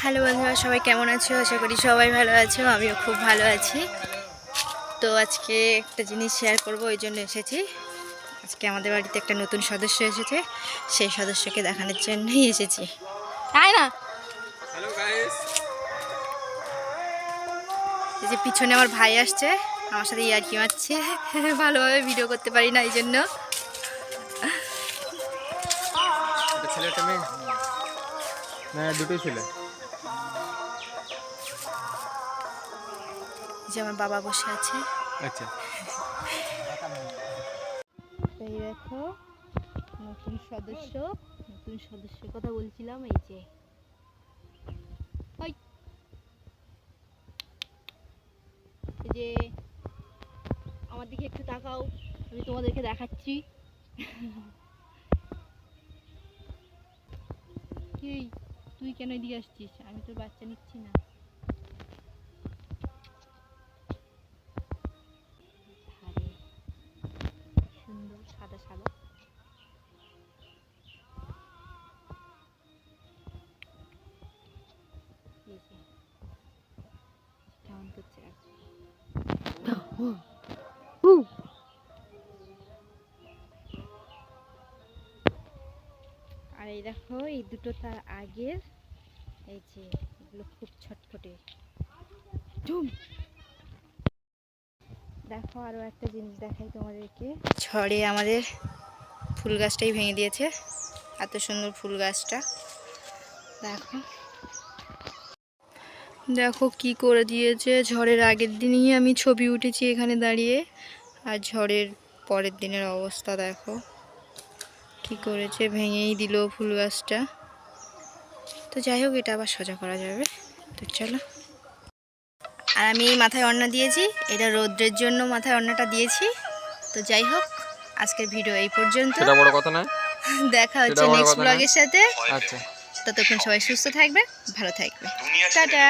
Hello বন্ধুরা, সবাই কেমন আছো? আশা করি সবাই ভালো আছো, আমিও খুব ভালো আছি। তো আজকে একটা জিনিস শেয়ার করব, ওই জন্য এসেছি। আজকে আমাদের বাড়িতে একটা নতুন সদস্য এসেছে, সেই সদস্যকে দেখানোর জন্যই এসেছি। তাই না? হ্যালো গাইস, এই যে পিছনে আমার ভাই আসছে, আমার সাথে ইয়ার্কি মারছে। ভালোভাবে ভিডিও করতে পারি না, এই জন্য। এটা ছেলে একটা মেয়ে না, দুটোই ছেলে। যে আমার বাবা বসে আছে। আচ্ছা, এই দেখো নতুন সদস্যের কথা বলছিলাম। এই যে ওই এই যে আমার দিকে একটু তাকাও, আমি তোমাদেরকে দেখাচ্ছি। এই তুই কেন এদিকে আসছিস? আমি তোর বাচ্চা নিচ্ছি না। ধারে সুন্দর সাদা সাদা। এই যে কেমন করছে। আর এই দেখো, এই দুটো তার আগের। এই যে এগুলো খুব ছটফটে। দেখো আরো একটা জিনিস দেখাই তোমাদেরকে। ঝড়ে আমাদের ফুল গাছটাই ভেঙে দিয়েছে, এত সুন্দর ফুল গাছটা। দেখো দেখো কি করে দিয়েছে। ঝড়ের আগের দিনই আমি ছবি উঠেছি এখানে দাঁড়িয়ে, আর ঝড়ের পরের দিনের অবস্থা দেখো কি করেছে, ভেঙেই দিল ফুল গাছটা। তো যাই হোক, এটা আবার সোজা করা যাবে। তো চলো। আর আমি এই মাথায় ওড়না দিয়েছি, এটা রৌদ্রের জন্য মাথায় ওড়নাটা দিয়েছি। তো যাই হোক, আজকের ভিডিও এই পর্যন্ত। সেটা বড় কথা না। দেখা হচ্ছে নেক্সট ব্লগের সাথে। আচ্ছা, ততক্ষণ সবাই সুস্থ থাকবে, ভালো থাকবে। টাটা।